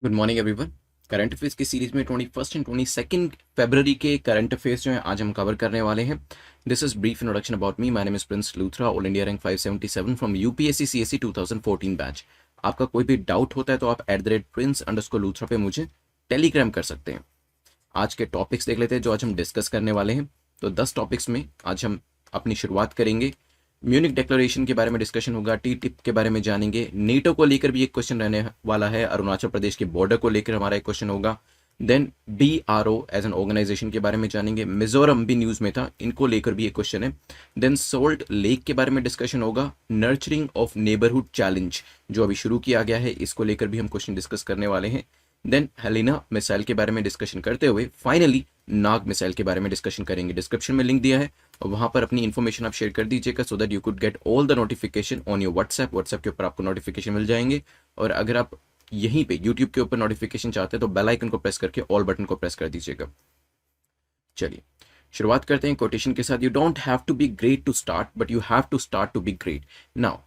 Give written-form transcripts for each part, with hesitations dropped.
Good morning everyone. Current affairs की series में 21 and 22 फरवरी के करंट अफेयर्स जो हैं आज हम कवर करने वाले हैं। This is brief introduction about me. My name is Prince Luthra, all India rank 577 from UPSC CSC 2014 batch. आपका कोई भी डाउट होता है तो आप @prince_लूथरा पे मुझे टेलीग्राम कर सकते हैं। आज के टॉपिक्स देख लेते हैं जो आज हम डिस्कस करने वाले हैं। तो 10 टॉपिक्स में आज हम अपनी शुरुआत करेंगे। म्यूनिक डिक्लेरेशन के बारे में डिस्कशन होगा, टी टिप के बारे में जानेंगे, नेटो को लेकर भी एक क्वेश्चन रहने वाला है, अरुणाचल प्रदेश के बॉर्डर को लेकर हमारा एक क्वेश्चन होगा। Then BRO as an organisation के बारे में जानेंगे, मिजोरम भी न्यूज़ में था, इनको लेकर भी एक क्वेश्चन है। देन सोल्ट लेक के बारे में डिस्कशन होगा, नर्चरिंग ऑफ नेबरहुड चैलेंज जो अभी शुरू किया गया है, इसको लेकर भी हम क्वेश्चन डिस्कस करने वाले हैं। देन हेलिना मिसाइल के बारे में डिस्कशन करते हुए फाइनली नाग मिसाइल के बारे में डिस्कशन करेंगे। डिस्क्रिप्शन में लिंक दिया है और वहां पर अपनी इन्फॉर्मेशन आप शेयर कर दीजिएगा so that you could get all the notification on your WhatsApp के ऊपर आपको नोटिफिकेशन मिल जाएंगे। और अगर आप यहीं पे यूट्यूब के ऊपर नोटिफिकेशन चाहते हैं तो बेल आइकन को प्रेस करके ऑल बटन को प्रेस कर दीजिएगा। चलिए शुरुआत करते हैं कोटेशन के साथ। You don't have to be great to start but you have to start to be great now.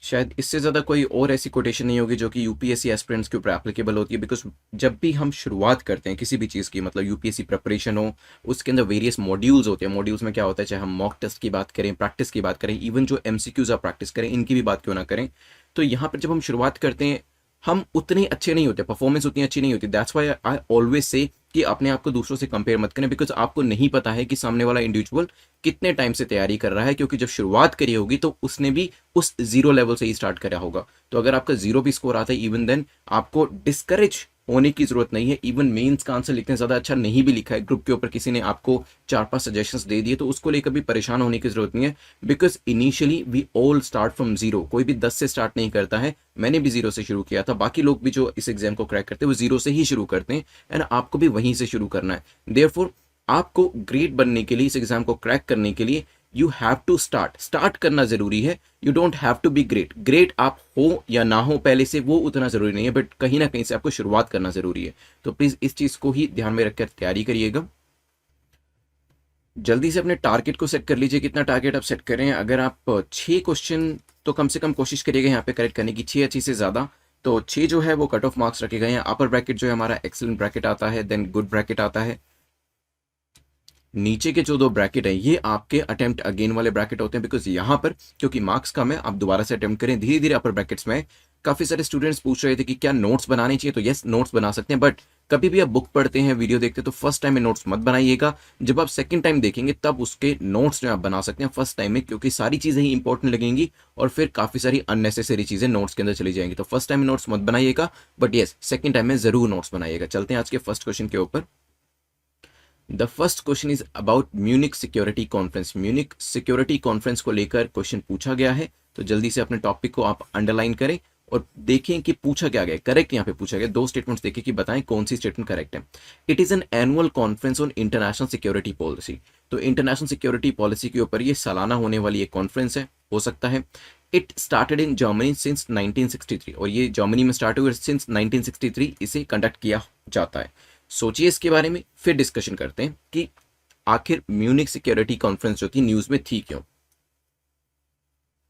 शायद इससे ज़्यादा कोई और ऐसी कोटेशन नहीं होगी जो कि यूपीएससी एस्पिरेंट्स के ऊपर एप्लीकेबल होती है। बिकॉज जब भी हम शुरुआत करते हैं किसी भी चीज़ की, मतलब यूपीएससी प्रिपरेशन हो, उसके अंदर वेरियस मॉड्यूल्स होते हैं। मॉड्यूल्स में क्या होता है, चाहे हम मॉक टेस्ट की बात करें, प्रैक्टिस की बात करें, इवन जो एमसीक्यूज आप प्रैक्टिस करें, इनकी भी बात क्यों ना करें, तो यहाँ पर जब हम शुरुआत करते हैं हम उतने अच्छे नहीं होते, परफॉर्मेंस उतनी अच्छी नहीं होती। That's why I always say कि अपने आप को दूसरों से कंपेयर मत करें, बिकॉज आपको नहीं पता है कि सामने वाला इंडिविजुअल कितने टाइम से तैयारी कर रहा है। क्योंकि जब शुरुआत करी होगी तो उसने भी उस जीरो लेवल से ही स्टार्ट करा होगा। तो अगर आपका जीरो भी स्कोर आता है इवन देन आपको डिस्करेज होने की जरूरत नहीं है। इवन मेंस का आंसर लिखने ज़्यादा अच्छा नहीं भी लिखा है, ग्रुप के ऊपर किसी ने आपको 4-5 सजेशंस दे दिए, तो उसको लेकर भी परेशान होने की जरूरत नहीं है। Because initially we all start from zero. कोई भी 10 से स्टार्ट नहीं करता है। मैंने भी जीरो से शुरू किया था, बाकी लोग भी जो इस एग्जाम को क्रैक करते हैं वो जीरो से ही शुरू करते हैं, एंड आपको भी वहीं से शुरू करना है। देयरफॉर आपको ग्रेट बनने के लिए, इस एग्जाम को क्रैक करने के लिए यू हैव टू स्टार्ट करना जरूरी है। You don't have to be great आप हो या ना हो पहले से, वो उतना जरूरी नहीं है, बट कहीं ना कहीं से आपको शुरुआत करना जरूरी है। तो प्लीज इस चीज को ही ध्यान में रखकर तैयारी करिएगा। जल्दी से अपने टारगेट को सेट कर लीजिए। कितना टारगेट आप सेट करें? अगर आप 6 क्वेश्चन तो कम से कम कोशिश करिएगा यहाँ पे करेक्ट करने की, 6 अच्छी से ज्यादा। तो 6 जो है वो कट ऑफ मार्क्स रखे गए हैं। अपर ब्रैकेट जो है हमारा एक्सीलेंट ब्रैकेट आता है, देन गुड ब्रैकेट आता है। नीचे के जो 2 ब्रैकेट है ये आपके अटेम्प्ट अगेन वाले ब्रैकेट होते हैं, बिकॉज यहाँ पर क्योंकि मार्क्स कम है आप दोबारा से अटेम्प्ट करें। धीरे धीरे अपर ब्रैकेट्स में काफी सारे स्टूडेंट्स पूछ रहे थे कि क्या नोट्स बनाने चाहिए, तो यस नोट्स बना सकते हैं, बट कभी भी आप बुक पढ़ते हैं, वीडियो देखते हैं, तो फर्स्ट टाइम में नोट्स मत बनाइएगा। जब आप सेकंड टाइम देखेंगे तब उसके नोट्स जो आप बना सकते हैं फर्स्ट टाइम में, क्योंकि सारी चीजें ही इंपॉर्टेंट लगेंगी और फिर काफी सारी अननेसेसरी चीजें नोट्स के अंदर चली जाएंगी। तो फर्स्ट टाइम में नोट्स मत बनाइएगा, बट यस सेकंड टाइम में जरूर नोट्स बनाइएगा। चलते हैं आज के फर्स्ट क्वेश्चन के ऊपर। The first question is about Munich security conference. Munich security conference को लेकर क्वेश्चन पूछा गया है, तो जल्दी से अपने टॉपिक को आप अंडरलाइन करें और देखें कि पूछा क्या गया। करेक्ट यहाँ पे पूछा गया, 2 स्टेटमेंट्स देखें कि बताएं कौन सी स्टेटमेंट करेक्ट है। It is an annual conference on international security policy. तो इंटरनेशनल सिक्योरिटी पॉलिसी के ऊपर ये सालाना होने वाली एक कॉन्फ्रेंस है, हो सकता है। It started in Germany since 1963, और ये जर्मनी में स्टार्ट हुआ सिंस 1963 इसे कंडक्ट किया जाता है। सोचिए इसके बारे में, फिर डिस्कशन करते हैं कि आखिर म्यूनिक सिक्योरिटी कॉन्फ्रेंस जो थी न्यूज में थी क्यों।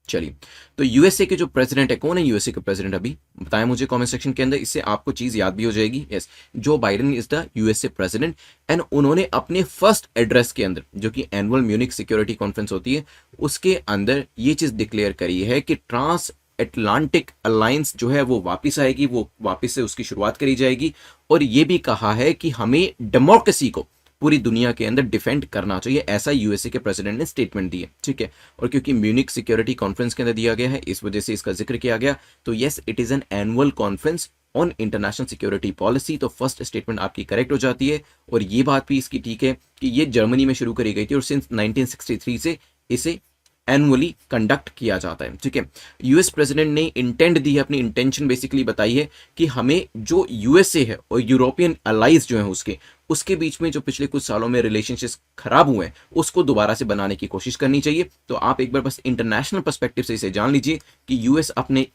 चलिए, तो यूएसए के जो प्रेसिडेंट है, कौन है यूएसए का प्रेसिडेंट अभी बताएं मुझे कमेंट सेक्शन के अंदर, इससे आपको चीज याद भी हो जाएगी। Yes, Joe Biden is the USA president, and उन्होंने अपने फर्स्ट एड्रेस के अंदर, जो कि एनुअल म्यूनिक सिक्योरिटी कॉन्फ्रेंस होती है, उसके अंदर ये चीज डिक्लेयर करी है कि ट्रांस अटलांटिक अलायंस जो है वो वापस आएगी, वो वापस से उसकी शुरुआत करी जाएगी। और ये भी कहा है कि हमें डेमोक्रेसी को पूरी दुनिया के अंदर डिफेंड करना चाहिए, ऐसा यूएसए के प्रेसिडेंट ने स्टेटमेंट दी है। ठीक है, और क्योंकि म्यूनिक सिक्योरिटी कॉन्फ्रेंस के अंदर दिया गया है इस वजह से इसका जिक्र किया गया। तो yes, it is an annual conference on international security policy. तो फर्स्ट स्टेटमेंट आपकी करेक्ट हो जाती है, और ये बात भी इसकी ठीक है कि ये जर्मनी में शुरू करी गई थी और सिंस 1963 से इसे एनुअली कंडक्ट किया जाता है। ठीक है, यूएस प्रेसिडेंट ने इंटेंट दी है, अपनी इंटेंशन बेसिकली बताई है कि हमें जो यूएसए है और यूरोपियन अलाइज जो है उसके बीच में जो पिछले कुछ सालों में रिलेशनशिप्स खराब हुए हैं उसको दोबारा से बनाने की कोशिश करनी चाहिए। तो आप एक बार बस इंटरनेशनल पर्सपेक्टिव से इसे जान लीजिए कि यूएस अपने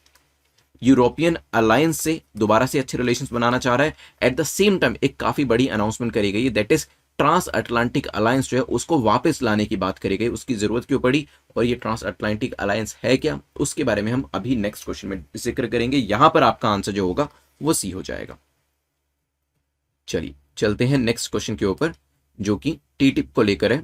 यूरोपियन अलायंस से दोबारा से अच्छे रिलेशंस बनाना चाह रहा है। एट द सेम टाइम एक काफी बड़ी अनाउंसमेंट करी गई है, that is trans Atlantic alliance जो है उसको वापस लाने की बात करी गई। उसकी जरूरत क्यों पड़ी और ये ट्रांस अटलांटिक अलायंस है क्या, उसके बारे में हम अभी नेक्स्ट क्वेश्चन में जिक्र करेंगे। यहां पर आपका आंसर जो होगा वो सी हो जाएगा। चलिए चलते हैं नेक्स्ट क्वेश्चन के ऊपर, जो कि टीटिप को लेकर है।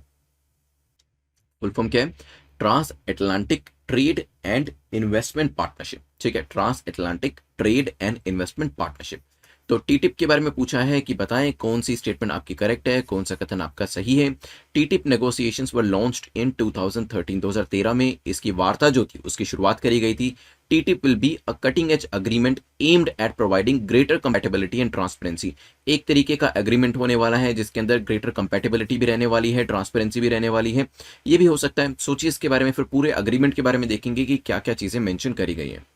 फुल फॉर्म क्या है? Trans Atlantic trade and investment partnership. ठीक है, trans Atlantic trade and investment partnership. तो टीटिप के बारे में पूछा है कि बताएं कौन सी स्टेटमेंट आपकी करेक्ट है, कौन सा कथन आपका सही है। टीटिप नेगोशिएशंस वर लॉन्च्ड इन 2013 में इसकी वार्ता जो थी उसकी शुरुआत करी गई थी। TTIP will be a cutting edge agreement aimed at providing greater compatibility and transparency. एक तरीके का एग्रीमेंट होने वाला है जिसके अंदर ग्रेटर कंपैटिबिलिटी भी रहने वाली है, ट्रांसपेरेंसी भी रहने वाली है। ये भी हो सकता है, सोचिए इसके बारे में, फिर पूरे अग्रीमेंट के बारे में देखेंगे कि क्या क्या चीजें मेंशन करी गई हैं।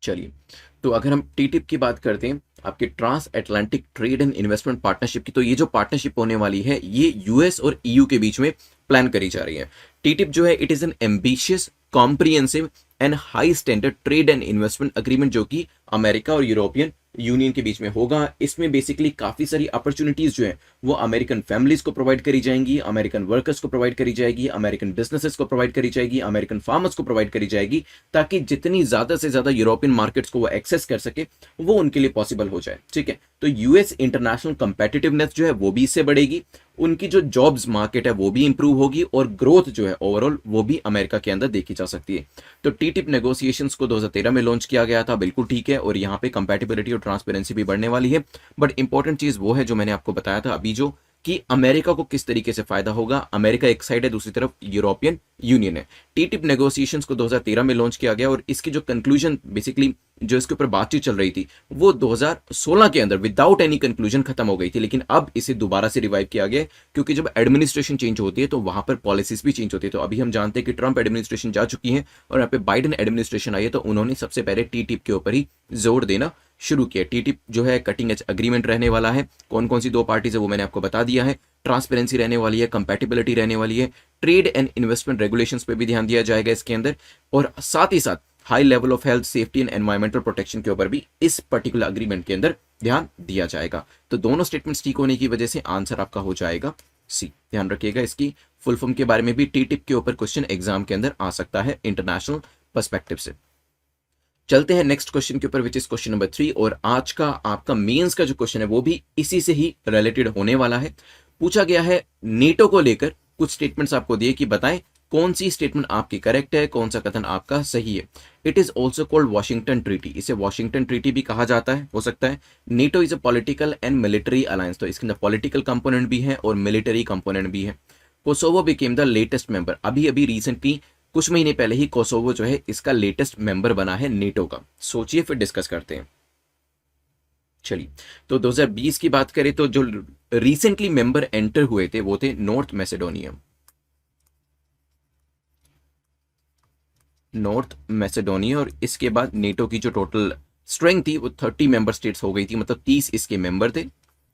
चलिए, तो अगर हम टीटिप की बात करते हैं, आपके trans Atlantic trade and investment partnership की, तो ये जो पार्टनरशिप होने वाली है ये यूएस और ईयू के बीच में प्लान करी जा रही है। टीटिप जो है it is N ambitious, comprehensive and high standard trade and investment agreement जो कि अमेरिका और यूरोपियन यूनियन के बीच में होगा। इसमें बेसिकली काफी सारी अपॉर्चुनिटीज जो है वो अमेरिकन फैमिलीज को प्रोवाइड करी जाएंगी, अमेरिकन वर्कर्स को प्रोवाइड करी जाएगी, अमेरिकन बिजनेसेस को प्रोवाइड करी जाएगी, अमेरिकन फार्मर्स को प्रोवाइड करी जाएगी, ताकि जितनी ज्यादा से ज्यादा यूरोपियन मार्केट्स को वो एक्सेस कर सके वो उनके लिए पॉसिबल हो जाए। ठीक है, तो यूएस इंटरनेशनल कंपेटिटिवनेस जो है वो भी इससे बढ़ेगी, उनकी जो जॉब्स मार्केट है वो भी इंप्रूव होगी, और ग्रोथ जो है ओवरऑल वो भी अमेरिका के अंदर देखी जा सकती है। तो टीटिप नेगोशिएशंस को 2013 में लॉन्च किया गया था, बिल्कुल ठीक है, और यहाँ पे कंपैटिबिलिटी और ट्रांसपेरेंसी भी बढ़ने वाली है। बट इंपॉर्टेंट चीज वो है जो मैंने आपको बताया था अभी, जो कि अमेरिका को किस तरीके से फायदा होगा। अमेरिका एक साइड है, दूसरी तरफ यूरोपियन यूनियन है। टीटिप नेगोशिएशंस को 2013 में लॉन्च किया गया, और इसकी जो कंक्लूजन बेसिकली जो इसके ऊपर बातचीत चल रही थी वो 2016 के अंदर विदाउट एनी कंक्लूजन खत्म हो गई थी। लेकिन अब इसे दोबारा से रिवाइव किया गया, क्योंकि जब एडमिनिस्ट्रेशन चेंज होती है तो वहां पर पॉलिसीज भी चेंज होती है। तो अभी हम जानते हैं कि ट्रंप एडमिनिस्ट्रेशन जा चुकी है और यहाँ पे बाइडेन एडमिनिस्ट्रेशन आई है, तो उन्होंने सबसे पहले टीटिप के ऊपर ही जोर देना शुरू किया। टीटिप जो है कटिंग एज अग्रीमेंट रहने वाला है। कौन कौन सी दो पार्टीज है वो मैंने आपको बता दिया है। ट्रांसपेरेंसी रहने वाली है, कंपैटिबिलिटी रहने वाली है, ट्रेड एंड इन्वेस्टमेंट रेगुलेशंस पे भी ध्यान दिया जाएगा इसके अंदर, और साथ ही साथ high level of health, safety and environmental protection के ऊपर भी इस पर्टिकुलर अग्रीमेंट के अंदर ध्यान दिया जाएगा। तो दोनों स्टेटमेंट्स ठीक होने की वजह से आंसर आपका हो जाएगा सी। ध्यान रखिएगा, इसकी फुल फॉर्म के बारे में भी टीटिप के ऊपर क्वेश्चन एग्जाम के अंदर आ सकता है इंटरनेशनल पर्सपेक्टिव से। चलते हैं नेक्स्ट क्वेश्चन के ऊपर, विच इज क्वेश्चन नंबर 3, और आज का आपका मेंस का जो क्वेश्चन है वो भी इसी से ही रिलेटेड होने वाला है। पूछा गया है नेटो को लेकर कुछ स्टेटमेंट्स आपको दिए कि बताएं कौन सी स्टेटमेंट आपकी करेक्ट है, कौन सा कथन आपका सही है। It is also called Washington treaty, इसे वॉशिंगटन ट्रीटी भी कहा जाता है, हो सकता है। NATO is a political and military alliance, तो इसके अंदर पॉलिटिकल कंपोनेंट भी है और मिलिट्री कंपोनेंट भी है। Kosovo became the latest member, अभी अभी रिसेंटली कुछ महीने पहले ही कोसोवो जो है इसका लेटेस्ट मेंबर बना है नेटो का। सोचिए फिर डिस्कस करते हैं। चलिए, तो 2020 की बात करें तो जो रिसेंटली मेंबर एंटर हुए थे वो थे नॉर्थ मैसेडोनिया। और इसके बाद नेटो की जो टोटल स्ट्रेंथ थी वो 30 मेंबर स्टेट्स हो गई थी, मतलब 30 इसके मेंबर थे।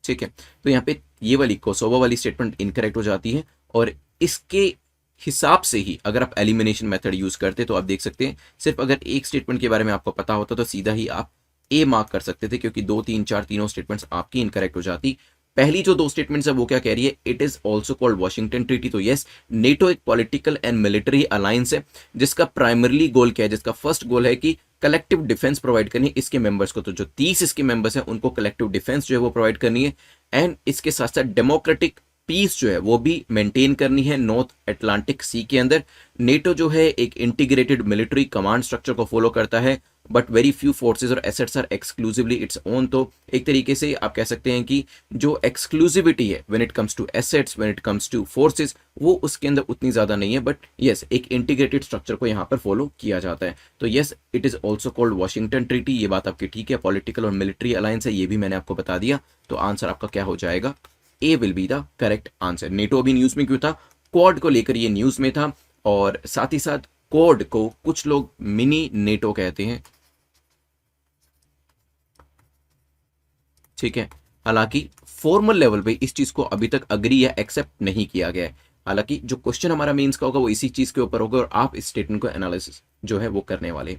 ठीक है, तो यहाँ पे ये वाली कोसोवो वाली स्टेटमेंट इनकरेक्ट हो जाती है, और इसके हिसाब से ही अगर आप एलिमिनेशन मेथड यूज करते तो आप देख सकते हैं सिर्फ अगर एक स्टेटमेंट के बारे में आपको पता होता तो सीधा ही आप ए मार्क कर सकते थे, क्योंकि 2, 3, 4 तीनों स्टेटमेंट्स आपकी इनकरेक्ट हो जाती। पहली जो 2 स्टेटमेंट्स है वो क्या कह रही है, it is also called Washington treaty. तो यस, नेटो एक पॉलिटिकल एंड मिलिट्री अलायंस है जिसका प्राइमरली गोल क्या है, जिसका फर्स्ट गोल है कि कलेक्टिव डिफेंस प्रोवाइड करनी है इसके मेंबर्स को। तो जो 30 इसके मेंबर्स हैं उनको कलेक्टिव डिफेंस जो है वो प्रोवाइड करनी है, एंड इसके साथ साथ डेमोक्रेटिक पीस जो है वो भी मेंटेन करनी है नॉर्थ अटलांटिक सी के अंदर। नेटो जो है एक इंटीग्रेटेड मिलिट्री कमांड स्ट्रक्चर को फॉलो करता है, बट वेरी फ्यू फोर्सेज और assets are exclusively its own. तो एक तरीके से आप कह सकते हैं कि जो एक्सक्लूसिविटी है when it comes to assets, when it comes to forces, वो उसके अंदर उतनी ज्यादा नहीं है, बट यस एक इंटीग्रेटेड स्ट्रक्चर को यहाँ पर फॉलो किया जाता है। तो yes, it is also called Washington treaty, ये बात आपकी ठीक है। पॉलिटिकल और मिलिट्री अलायंस है, ये भी मैंने आपको बता दिया। तो आंसर आपका क्या हो जाएगा, A will be the correct answer. NATO अभी न्यूज में क्यों था, क्वाड को लेकर ये न्यूज में था, और साथ ही साथ क्वाड को कुछ लोग मिनी नेटो कहते हैं। ठीक है, हालांकि फॉर्मल लेवल पे इस चीज को अभी तक अग्री या एक्सेप्ट नहीं किया गया है। हालांकि जो क्वेश्चन हमारा मेंस का होगा वो इसी चीज के ऊपर होगा, और आप इस स्टेटमेंट को एनालिसिस जो है वो करने वाले।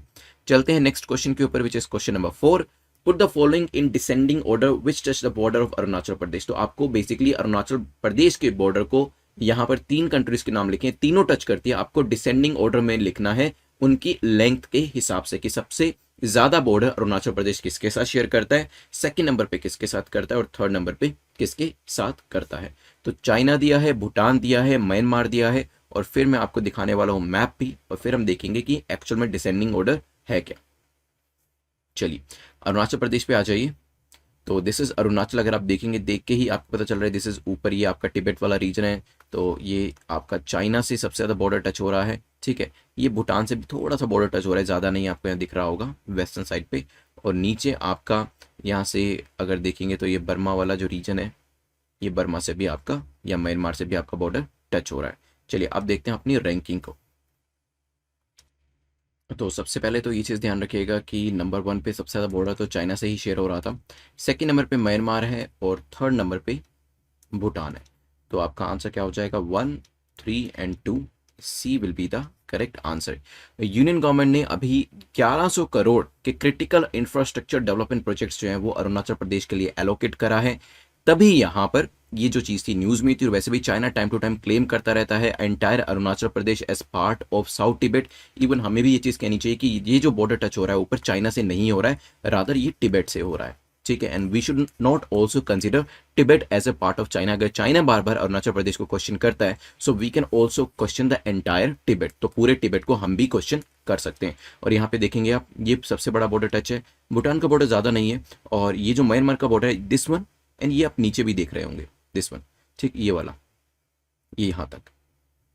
चलते हैं नेक्स्ट क्वेश्चन के ऊपर, which is question number 4। Put the following in descending order which touch the border of Arunachal Pradesh. तो आपको बेसिकली अरुणाचल प्रदेश के बॉर्डर को यहाँ पर 3 कंट्रीज के नाम लिखे, तीनों टच करती है, आपको डिसेंडिंग ऑर्डर में लिखना है उनकी लेंथ के हिसाब से, कि सबसे ज्यादा बॉर्डर अरुणाचल प्रदेश किसके साथ शेयर करता है, सेकंड नंबर पे किसके साथ करता है और थर्ड नंबर पे किसके साथ करता है। तो चाइना दिया है, भूटान दिया है, म्यांमार दिया है, और फिर मैं आपको दिखाने वाला हूं मैप भी, और फिर हम देखेंगे कि एक्चुअल में डिसेंडिंग ऑर्डर है क्या। चलिए अरुणाचल प्रदेश पे आ जाइए। तो दिस इज अरुणाचल, अगर आप देखेंगे, देख के ही आपको पता चल रहा है दिस इज ऊपर, ये आपका तिब्बत वाला रीजन है। तो ये आपका चाइना से सबसे ज़्यादा बॉर्डर टच हो रहा है, ठीक है। ये भूटान से भी थोड़ा सा बॉर्डर टच हो रहा है, ज़्यादा नहीं, आपको यहाँ दिख रहा होगा वेस्टर्न साइड पे। और नीचे आपका यहाँ से अगर देखेंगे तो ये बर्मा वाला जो रीजन है, ये बर्मा से भी आपका या म्यांमार से भी आपका बॉर्डर टच हो रहा है। चलिए अब देखते हैं अपनी रैंकिंग को। तो सबसे पहले तो ये चीज़ ध्यान रखिएगा कि नंबर 1 पे सबसे ज़्यादा बॉर्डर तो चाइना से ही शेयर हो रहा था, सेकंड नंबर पे म्यांमार है, और थर्ड नंबर पे भूटान है। तो आपका आंसर क्या हो जाएगा, 1, 3 and 2, C will be the correct answer. Union government ने अभी 1100 करोड़ के क्रिटिकल इंफ्रास्ट्रक्चर डेवलपमेंट प्रोजेक्ट्स जो हैं वो अरुणाचल प्रदेश के लिए एलोकेट करा है। तभी यहाँ पर ये जो चीज़ थी न्यूज़ में थी, और वैसे भी China time to time claim करता रहता है entire Arunachal Pradesh as part of south Tibet. Even हमें भी ये चीज़ कहनी चाहिए कि ये जो बॉर्डर टच हो रहा है ऊपर चाइना से नहीं हो रहा है, रादर ये तिब्बत से हो रहा है, ठीक है। And we should not also consider Tibet as a part of China. अगर चाइना बार बार अरुणाचल प्रदेश को क्वेश्चन करता है, so we can also question the entire Tibet, तो पूरे तिब्बत को हम भी क्वेश्चन कर सकते हैं। और यहाँ पे देखेंगे आप, ये सबसे बड़ा बॉर्डर टच है, भूटान का बॉर्डर ज़्यादा नहीं है, और ये जो म्यांमार का बॉर्डर है दिस वन, एंड ये आप नीचे भी देख रहे होंगे दिस वन, ठीक, ये वाला, ये यहाँ तक,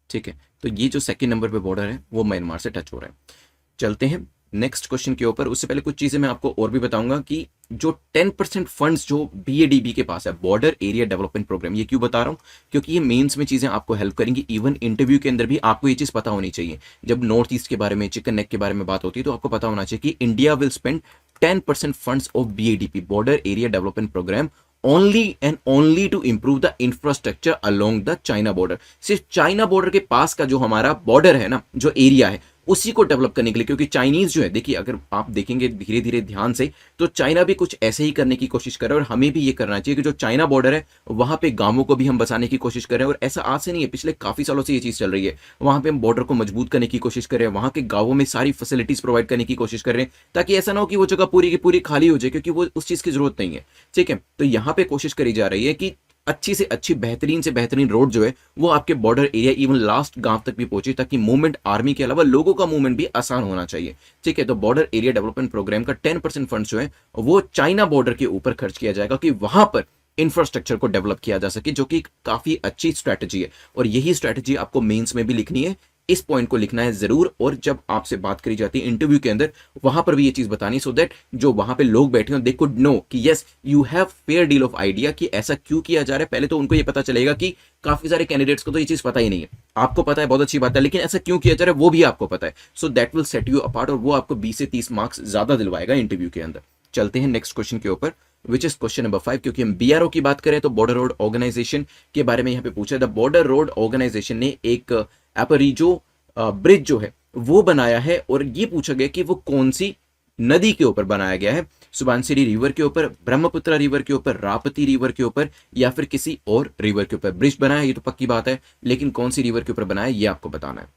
ठीक है। तो ये जो सेकंड नंबर पे बॉर्डर है वो म्यांमार से टच हो रहा है। चलते हैं नेक्स्ट क्वेश्चन के ऊपर। उससे पहले कुछ चीजें मैं आपको और भी बताऊंगा कि जो 10% फंड्स जो बीएडीबी के पास है, बॉर्डर एरिया डेवलपमेंट प्रोग्राम, ये क्यों बता रहा हूं, क्योंकि ये मेंस में चीजें आपको हेल्प करेंगी। इवन इंटरव्यू के अंदर भी आपको ये चीज पता होनी चाहिए। जब नॉर्थ ईस्ट के बारे में, चिकन नेक के बारे में बात होती है, तो आपको पता होना चाहिए कि India will spend 10% funds of BADP, border area development programme, only and only to improve the infrastructure along the China border. सिर्फ चाइना बॉर्डर के पास का जो हमारा बॉर्डर है ना, जो एरिया है, उसी को डेवलप करने के लिए। क्योंकि चाइनीज जो है, देखिए अगर आप देखेंगे धीरे धीरे ध्यान से, तो चाइना भी कुछ ऐसे ही करने की कोशिश कर रहा है, और हमें भी ये करना चाहिए कि जो चाइना बॉर्डर है वहां पे गांवों को भी हम बसाने की कोशिश कर रहे हैं। और ऐसा आज से नहीं है, पिछले काफी सालों से ये चीज चल रही है। वहां पे हम बॉर्डर को मजबूत करने की कोशिश कर रहे हैं, वहां के गांवों में सारी फैसिलिटीज प्रोवाइड करने की कोशिश कर रहे हैं, ताकि ऐसा ना हो कि वो जगह पूरी की पूरी खाली हो जाए, क्योंकि वो उस चीज की जरूरत नहीं है, ठीक है। तो यहाँ पे कोशिश करी जा रही है कि अच्छी से अच्छी, बेहतरीन से बेहतरीन रोड जो है वो आपके बॉर्डर एरिया, इवन लास्ट गांव तक भी पहुंचे, ताकि मूवमेंट, आर्मी के अलावा लोगों का मूवमेंट भी आसान होना चाहिए, ठीक है। तो बॉर्डर एरिया डेवलपमेंट प्रोग्राम का 10% फंड जो है वो चाइना बॉर्डर के ऊपर खर्च किया जाएगा, कि वहां पर इंफ्रास्ट्रक्चर को डेवलप किया जा सके, जो कि काफी अच्छी स्ट्रैटेजी है। और यही स्ट्रैटेजी आपको मेंस में भी लिखनी है, इस पॉइंट को लिखना है जरूर। और जब आपसे बात करी जाती है इंटरव्यू के अंदर, वहां पर भी ये चीज बतानी, सो दैट जो वहां पे लोग बैठे हो, दे कुड नो कि yes you have fair deal of idea कि ऐसा क्यों किया जा रहा है। पहले तो उनको ये पता चलेगा कि काफी सारे कैंडिडेट्स को तो ये चीज पता ही नहीं है, आपको पता है, बहुत अच्छी बात है, लेकिन ऐसा क्यों किया जा रहा है वो भी आपको पता है। So that will set you apart, और वो आपको 20 से 30 मार्क्स ज्यादा दिलवाएगा इंटरव्यू के अंदर। चलते हैं नेक्स्ट क्वेश्चन के ऊपर, विच इज क्वेश्चन नंबर 5। क्योंकि हम बीआरओ की बात करें तो बॉर्डर रोड ऑर्गेनाइजेशन के बारे में यहाँ पे पूछा है। द बॉर्डर रोड ऑर्गेनाइजेशन ने एक एपरीजो ब्रिज जो है वो बनाया है, और ये पूछा गया कि वो कौन सी नदी के ऊपर बनाया गया है, सुबानसिरी रिवर के ऊपर, ब्रह्मपुत्र रिवर के ऊपर, राप्ती रिवर के ऊपर, या फिर किसी और रिवर के ऊपर। ब्रिज बनाया ये तो पक्की बात है, लेकिन कौन सी रिवर के ऊपर बनाया ये आपको बताना है।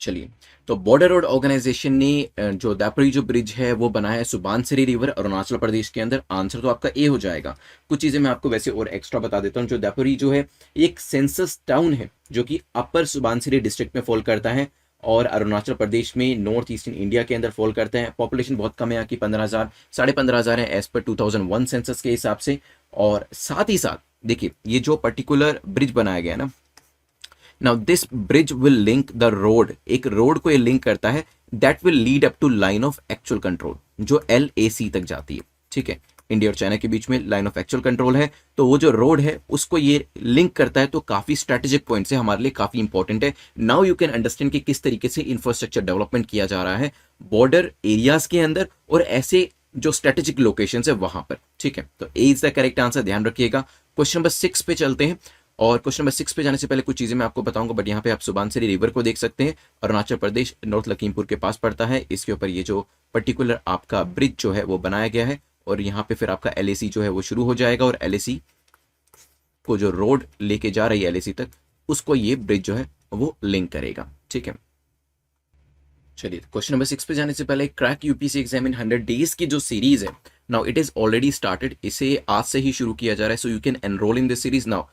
चलिए, तो बॉर्डर रोड ऑर्गेनाइजेशन ने जो दापोरी जो ब्रिज है वो बनाया है सुबानसिरी रिवर, अरुणाचल प्रदेश के अंदर। आंसर तो आपका ए हो जाएगा। कुछ चीजें मैं आपको वैसे और एक्स्ट्रा बता देता हूँ। जो दापोरी जो है एक सेंसस टाउन है, जो कि अपर सुबानसिरी डिस्ट्रिक्ट में फॉल करता है, और अरुणाचल प्रदेश में नॉर्थ ईस्टर्न इंडिया के अंदर फॉल करते हैं। पॉपुलेशन बहुत कम है यहाँ की, 15,000 15,500 है एज पर 2001 सेंसस के हिसाब से। और साथ ही साथ देखिए, ये जो पर्टिकुलर ब्रिज बनाया गया है ना, now this bridge will link the road, एक रोड को ये लिंक करता है, that will lead up to line of actual control, जो LAC तक जाती है, ठीक है। इंडिया और चाइना के बीच में लाइन ऑफ एक्चुअल कंट्रोल है, तो वो जो रोड है उसको ये लिंक करता है। तो काफी स्ट्रेटेजिक पॉइंट से हमारे लिए काफी इंपॉर्टेंट है। नाउ यू कैन अंडरस्टैंड कि किस तरीके से इंफ्रास्ट्रक्चर डेवलपमेंट किया जा रहा है बॉर्डर एरियाज के अंदर, और ऐसे जो स्ट्रेटेजिक लोकेशन है वहां पर, ठीक है। तो ए इज द करेक्ट आंसर, ध्यान रखिएगा। क्वेश्चन नंबर 6 पे चलते हैं, और क्वेश्चन नंबर 6 पे जाने से पहले कुछ चीजें मैं आपको बताऊंगा, बट यहाँ पे आप सुबानसिरी रिवर को देख सकते हैं। अरुणाचल प्रदेश नॉर्थ लखीमपुर के पास पड़ता है, इसके ऊपर ये जो पर्टिकुलर आपका ब्रिज जो है वो बनाया गया है, और यहाँ पे फिर आपका LAC जो है वो शुरू हो जाएगा, और LAC को जो रोड लेके जा रही है LAC तक, उसको ये ब्रिज जो है वो लिंक करेगा, ठीक है। चलिए क्वेश्चन नंबर 6 पे जाने से पहले crack UPSC exam in 100 days की जो सीरीज है, now it is already started, इसे आज से ही शुरू किया जा रहा है, सो you can enrol in this series now.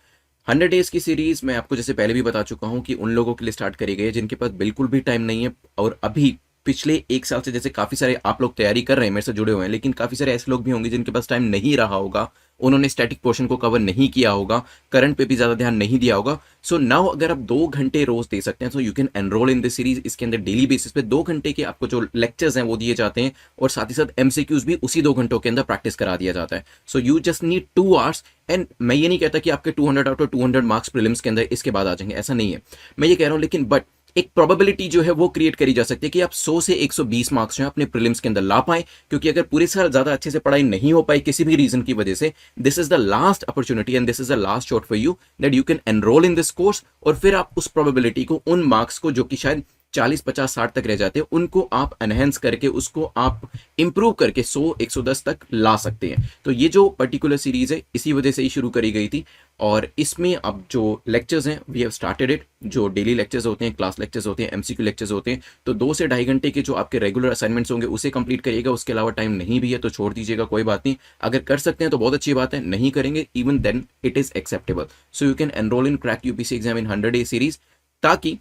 100 days की सीरीज मैं आपको जैसे पहले भी बता चुका हूं कि उन लोगों के लिए स्टार्ट करी गई है जिनके पास बिल्कुल भी टाइम नहीं है और अभी पिछले एक साल से जैसे काफी सारे आप लोग तैयारी कर रहे हैं मेरे से जुड़े हुए हैं, लेकिन काफी सारे ऐसे लोग भी होंगे जिनके पास टाइम नहीं रहा होगा, उन्होंने स्टैटिक पोर्शन को कवर नहीं किया होगा, करंट पे भी ज्यादा ध्यान नहीं दिया होगा। सो नाउ अगर आप 2 घंटे रोज दे सकते हैं तो you can enrol in this series. इसके अंदर डेली बेसिस पे 2 घंटे के आपको जो लेक्चर्स हैं वो दिए जाते हैं और साथ ही साथ एमसीक्यूज भी उसी 2 घंटों के अंदर प्रैक्टिस करा दिया जाता है। So you just need 2 hours. And मैं ये नहीं कहता कि आपके 200 आउट ऑफ 200 मार्क्स प्रीलिम्स के अंदर इसके बाद आ जाएंगे, ऐसा नहीं है, मैं ये कह रहा हूं, लेकिन बट एक प्रोबेबिलिटी जो है वो क्रिएट करी जा सकती है कि आप 100 से 120 मार्क्स जो है अपने प्रीलिम्स के अंदर ला पाए, क्योंकि अगर पूरे साल ज्यादा अच्छे से पढ़ाई नहीं हो पाई किसी भी रीजन की वजह से, this is the last opportunity and this is the last shot for you that you can enrol in this course. और फिर आप उस प्रोबेबिलिटी को, उन मार्क्स को जो कि शायद 40, 50, 60 तक रह जाते हैं, उनको आप एनहेंस करके, उसको आप इंप्रूव करके 100, 110 तक ला सकते हैं। तो ये जो पर्टिकुलर सीरीज है इसी वजह से ही शुरू करी गई थी और इसमें अब जो लेक्चर्स हैं वी हैव स्टार्टेड इट। जो डेली लेक्चर्स होते हैं, क्लास लेक्चर्स होते हैं, एमसीक्यू लेक्चर्स होते हैं, तो 2 से 2.5 घंटे के जो आपके रेगुलर असाइनमेंट्स होंगे उसे कंप्लीट करिएगा। उसके अलावा टाइम नहीं भी है तो छोड़ दीजिएगा, कोई बात नहीं। अगर कर सकते हैं तो बहुत अच्छी बात है, नहीं करेंगे even then it is acceptable. So you can enrol in crack UPSC exam in 100 day series, ताकि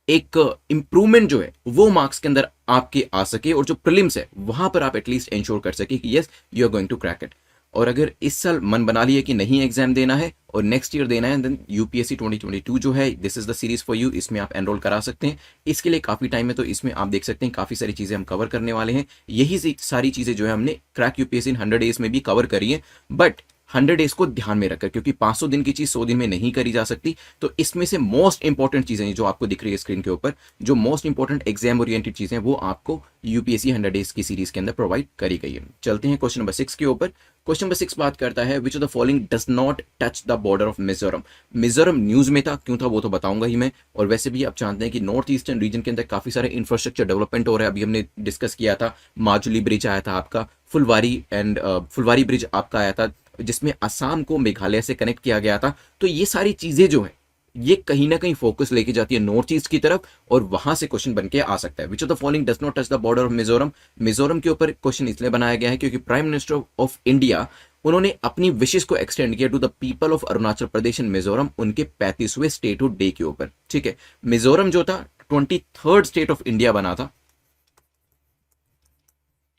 एक इंप्रूवमेंट जो है वो मार्क्स के अंदर आपके आ सके और जो प्रीलिम्स है वहां पर आप एटलीस्ट इंश्योर कर सके कि yes you are going to crack it. और अगर इस साल मन बना लिया कि नहीं एग्जाम देना है और नेक्स्ट ईयर देना है, देन यूपीएससी 2022 जो है this is the series for you, इसमें आप एनरोल करा सकते हैं। इसके लिए काफी टाइम है तो इसमें आप देख सकते हैं काफी सारी चीजें हम कवर करने वाले हैं। यही सारी चीजें जो है हमने क्रैक यूपीएससी इन 100 डेज में भी कवर करी है, बट 100 डेज को ध्यान में रखकर, क्योंकि 500 दिन की चीज 100 दिन में नहीं करी जा सकती। तो इसमें से मोस्ट इंपॉर्टेंट चीजें जो आपको दिख रही है स्क्रीन के ऊपर, जो मोस्ट इंपॉर्टेंट एग्जाम ओरिएंटेड चीजें, वो आपको यूपीएससी 100 डेज की सीरीज के अंदर प्रोवाइड करी गई है। चलते हैं क्वेश्चन नंबर 6 के ऊपर। क्वेश्चन नंबर 6 बात करता है which of the following does not touch the border of Mizoram. Mizoram news में था, क्यों था वो तो बताऊंगा ही मैं। और वैसे भी आप जानते हैं कि नॉर्थ ईस्टर्न रीजन के अंदर काफी सारे इंफ्रास्ट्रक्चर डेवलपमेंट हो रहा है। अभी हमने डिस्कस किया था, माजुली ब्रिज आया था आपका, फुलवारी ब्रिज आपका आया था, जिसमें असम को मेघालय से कनेक्ट किया गया था। तो ये सारी चीजें जो है ये कहीं ना कहीं फोकस लेके जाती है नॉर्थ ईस्ट की तरफ और वहां से क्वेश्चन बन के आ सकता है। Which of the following does not touch the border of Mizoram. Mizoram के ऊपर क्वेश्चन इसलिए बनाया गया है क्योंकि प्राइम मिनिस्टर ऑफ इंडिया, उन्होंने अपनी विशेष को एक्सटेंड किया to the people of Arunachal Pradesh and Mizoram, उनके 35वें स्टेटहुड डे के ऊपर। ठीक है, मिजोरम जो था 23rd स्टेट ऑफ इंडिया बना था।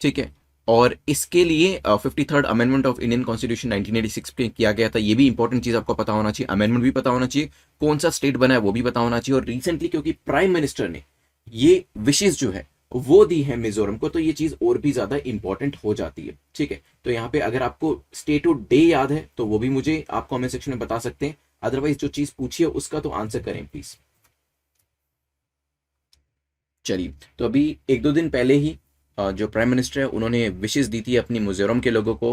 ठीक है, और इसके लिए 53rd amendment of Indian constitution 1986 पे किया गया था। ये भी इंपॉर्टेंट चीज आपको पता होना चाहिए, अमेंडमेंट भी पता होना चाहिए, कौन सा स्टेट बना है वो भी पता होना चाहिए। और रिसेंटली क्योंकि प्राइम मिनिस्टर ने ये विशेष जो है वो दी है मिजोरम को, तो ये चीज और भी ज्यादा इंपॉर्टेंट हो जाती है। ठीक है, तो यहाँ पे अगर आपको स्टेटहुड डे याद है तो वो भी मुझे आप कॉमेंट सेक्शन में बता सकते हैं, अदरवाइज जो चीज पूछी है उसका तो आंसर करें प्लीज। चलिए, तो अभी 1-2 दिन पहले ही जो प्राइम मिनिस्टर है उन्होंने विशेष दी थी अपनी मिजोरम के लोगों को।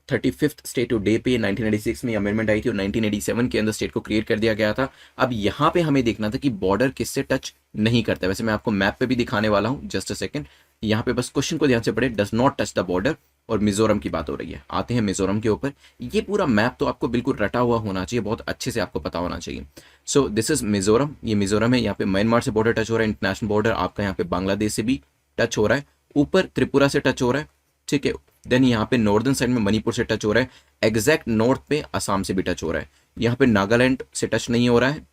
35th स्टेटहुड डे पे 1986 में अमेंडमेंट आई थी और 1987 के अंदर स्टेट को क्रिएट कर दिया गया था। अब यहाँ पे हमें देखना था कि बॉर्डर किससे टच नहीं करता। वैसे मैं आपको मैप पे भी दिखाने वाला हूँ, जस्ट अ सेकंड। यहाँ पे बस क्वेश्चन को ध्यान से पढ़े, does not touch the border, और मिजोरम की बात हो रही है। आते हैं मिजोरम के ऊपर। ये पूरा मैप तो आपको बिल्कुल रटा हुआ होना चाहिए, बहुत अच्छे से आपको पता होना चाहिए। सो दिस इज मिजोरम, ये मिजोरम है। यहाँ पे म्यांमार से बॉर्डर टच हो रहा है, इंटरनेशनल बॉर्डर आपका यहाँ पे बांग्लादेश से भी टच हो रहा है, ऊपर त्रिपुरा से टच हो रहा है। ठीक है, देन यहाँ पे नॉर्दर्न साइड में मणिपुर से टच हो रहा है, एग्जैक्ट नॉर्थ पे असम से भी टच हो रहा है। यहाँ पे नागालैंड से टच नहीं हो रहा है,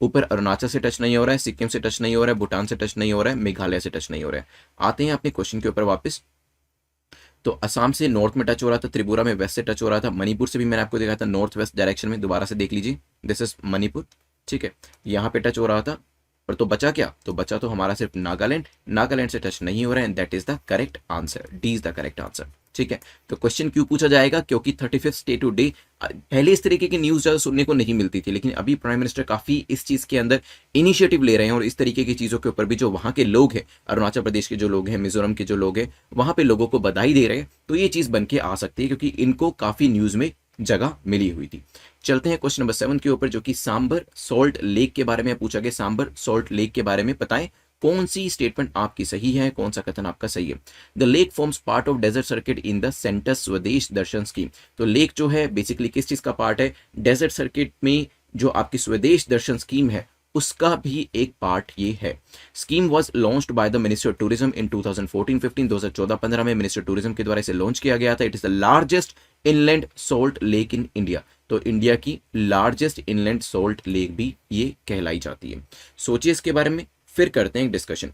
ऊपर अरुणाचल से टच नहीं हो रहा है, सिक्किम से टच नहीं हो रहा है, भूटान से टच नहीं हो रहा है, मेघालय से टच नहीं हो रहा है। आते हैं अपने क्वेश्चन के ऊपर वापस। तो असम से नॉर्थ में टच हो रहा था, त्रिपुरा में वेस्ट से टच हो रहा था, मणिपुर से भी मैंने आपको दिखाया था नॉर्थ वेस्ट डायरेक्शन में, दोबारा से देख लीजिए, दिस इज मणिपुर। ठीक है, यहाँ पे टच हो रहा था, पर तो बचा क्या, तो बचा तो हमारा सिर्फ नागालैंड। नागालैंड से टच नहीं हो रहा है, that is the correct answer, D is the correct answer. ठीक है, तो क्वेश्चन क्यों पूछा जाएगा, क्योंकि 35th स्टेटहुड डे, पहले इस तरीके की न्यूज ज्यादा सुनने को नहीं मिलती थी, लेकिन अभी प्राइम मिनिस्टर काफी इस चीज के अंदर इनिशिएटिव ले रहे हैं और इस तरीके की चीजों के ऊपर भी जो वहां के लोग हैं, अरुणाचल प्रदेश के जो लोग हैं, मिजोरम के जो लोग हैं, वहां पे लोगों को बधाई दे रहे हैं। तो ये चीज बन के आ सकती है क्योंकि इनको काफी न्यूज में जगह मिली हुई थी। चलते हैं क्वेश्चन नंबर 7 के ऊपर, जो कि सांबर सॉल्ट लेक के बारे में पूछा गया। सांबर सॉल्ट लेक के बारे में बताएं कौन सी स्टेटमेंट आपकी सही है, कौन सा कथन आपका सही है। The lake forms part of desert circuit in the centre Swadesh Darshan scheme. तो लेक जो है बेसिकली किस चीज का पार्ट है, डेजर्ट सर्किट में जो आपकी स्वदेश दर्शन स्कीम है उसका भी एक पार्ट ये है। Scheme was launched by the ministry of tourism in 2014-15, 2014-15 में मिनिस्ट्री ऑफ टूरिज्म के द्वारा इसे लॉन्च किया गया था। It is the largest inland salt lake in India, तो इंडिया की लार्जेस्ट इनलैंड सॉल्ट लेक भी ये कहलाई जाती है। सोचिए इसके बारे में, फिर करते हैं एक डिस्कशन।